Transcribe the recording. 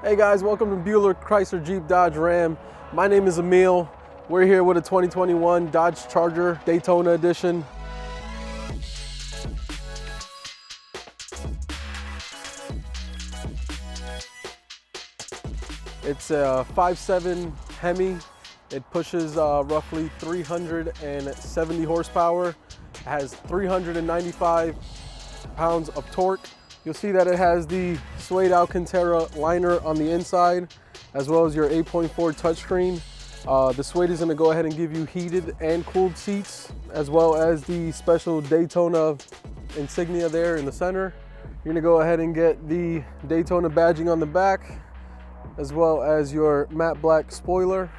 Hey guys, welcome to Buhler, Chrysler, Jeep, Dodge, Ram. My name is Emile. We're here with a 2021 Dodge Charger Daytona Edition. It's a 5.7 Hemi. It pushes roughly 370 horsepower. It has 395 pounds of torque. You'll see that it has the suede Alcantara liner on the inside, as well as your 8.4 touchscreen. The suede is going to go ahead and give you heated and cooled seats, as well as the special Daytona insignia there in the center. You're going to go ahead and get the Daytona badging on the back, as well as your matte black spoiler.